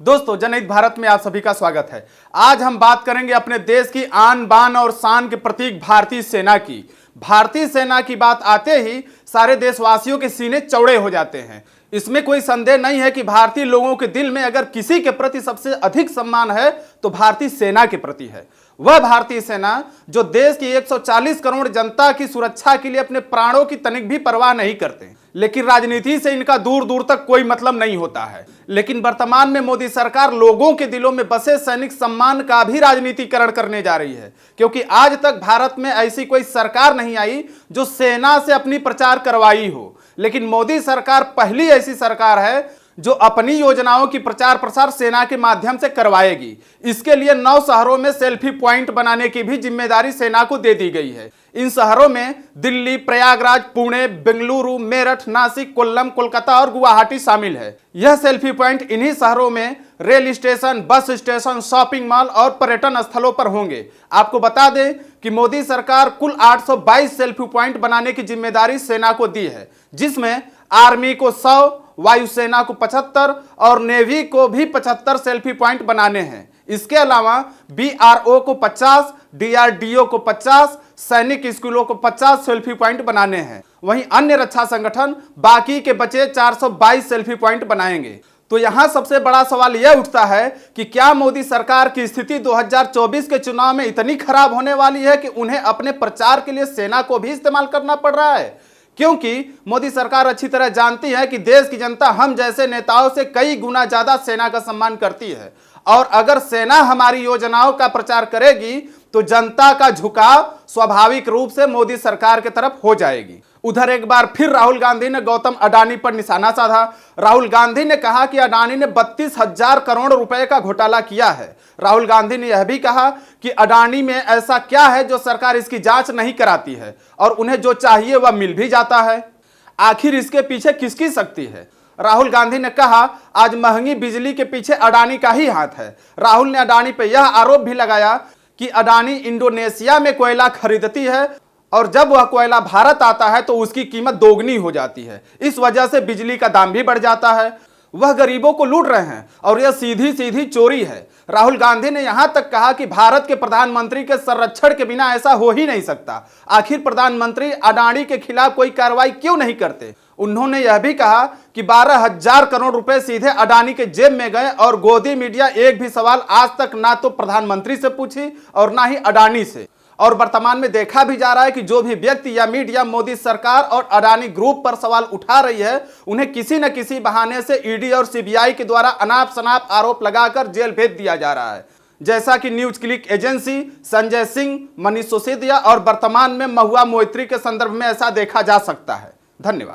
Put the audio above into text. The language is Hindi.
दोस्तों, जनहित भारत में आप सभी का स्वागत है। आज हम बात करेंगे अपने देश की आन बान और शान के प्रतीक भारतीय सेना की। भारतीय सेना की बात आते ही सारे देशवासियों के सीने चौड़े हो जाते हैं। इसमें कोई संदेह नहीं है कि भारतीय लोगों के दिल में अगर किसी के प्रति सबसे अधिक सम्मान है तो भारतीय सेना के प्रति है। वह भारतीय सेना जो देश की 140 करोड़ जनता की सुरक्षा के लिए अपने प्राणों की तनिक भी परवाह नहीं करते, लेकिन राजनीति से इनका दूर दूर तक कोई मतलब नहीं होता है। लेकिन वर्तमान में मोदी सरकार लोगों के दिलों में बसे सैनिक सम्मान का भी राजनीतिकरण करने जा रही है, क्योंकि आज तक भारत में ऐसी कोई सरकार नहीं आई जो सेना से अपनी प्रचार करवाई हो। लेकिन मोदी सरकार पहली ऐसी सरकार है जो अपनी योजनाओं की प्रचार प्रसार सेना के माध्यम से करवाएगी। इसके लिए 9 शहरों में सेल्फी पॉइंट बनाने की भी जिम्मेदारी सेना को दे दी गई है। इन शहरों में दिल्ली, प्रयागराज, पुणे, बेंगलुरु, मेरठ, नासिक, कोल्लम, कोलकाता और गुवाहाटी शामिल है। यह सेल्फी पॉइंट इन्हीं शहरों में rail station, bus station, shopping mall और पर्यटन स्थलों पर होंगे। आपको बता दें कि मोदी सरकार कुल 822 सेल्फी पॉइंट बनाने की जिम्मेदारी सेना को दी है, जिसमें आर्मी को 100, वायुसेना को 75 और नेवी को भी 75 सेल्फी पॉइंट बनाने हैं। इसके अलावा बीआरओ को 50, डीआरडीओ को 50, सैनिक स्कूलों को 50 सेल्फी पॉइंट बनाने हैं। वहीं अन्य रक्षा संगठन बाकी के बचे 422 सेल्फी पॉइंट बनाएंगे। तो यहां सबसे बड़ा सवाल यह उठता है कि क्या मोदी सरकार की स्थिति 2024 के चुनाव में इतनी खराब होने वाली है कि उन्हें अपने प्रचार के लिए सेना को भी इस्तेमाल करना पड़ रहा है? क्योंकि मोदी सरकार अच्छी तरह जानती है कि देश की जनता हम जैसे नेताओं से कई गुना ज्यादा सेना का सम्मान करती है, और अगर सेना हमारी योजनाओं का प्रचार करेगी तो जनता का झुकाव स्वाभाविक रूप से मोदी सरकार की तरफ हो जाएगी। उधर एक बार फिर राहुल गांधी ने गौतम अडानी पर निशाना साधा। राहुल गांधी ने कहा कि अडानी ने 32,000 करोड़ रुपए का घोटाला किया है। राहुल गांधी ने यह भी कहा कि अडानी में ऐसा क्या है जो सरकार इसकी जांच नहीं कराती है, और उन्हें जो चाहिए वह मिल भी जाता है। आखिर इसके पीछे किसकी शक्ति है? राहुल गांधी ने कहा आज महंगी बिजली के पीछे अडानी का ही हाथ है। राहुल ने अडानी पर यह आरोप भी लगाया कि अडानी इंडोनेशिया में कोयला खरीदती है और जब वह कोयला भारत आता है तो उसकी कीमत दोगुनी हो जाती है। इस वजह से बिजली का दाम भी बढ़ जाता है। वह गरीबों को लूट रहे हैं और यह सीधी सीधी चोरी है। राहुल गांधी ने यहां तक कहा कि भारत के प्रधानमंत्री के संरक्षण के बिना ऐसा हो ही नहीं सकता। आखिर प्रधानमंत्री अडानी के खिलाफ कोई कार्रवाई क्यों नहीं करते? उन्होंने यह भी कहा कि 12,000 करोड़ रुपए सीधे अडानी के जेब में गए और गोदी मीडिया एक भी सवाल आज तक ना तो प्रधानमंत्री से पूछी और ना ही अडानी से। और वर्तमान में देखा भी जा रहा है कि जो भी व्यक्ति या मीडिया मोदी सरकार और अडानी ग्रुप पर सवाल उठा रही है, उन्हें किसी न किसी बहाने से ईडी और सीबीआई के द्वारा अनाप शनाप आरोप लगाकर जेल भेज दिया जा रहा है, जैसा कि news click agency, Sanjay Singh, Manish Sisodia और वर्तमान में महुआ मोइत्री के संदर्भ में ऐसा देखा जा सकता है। धन्यवाद।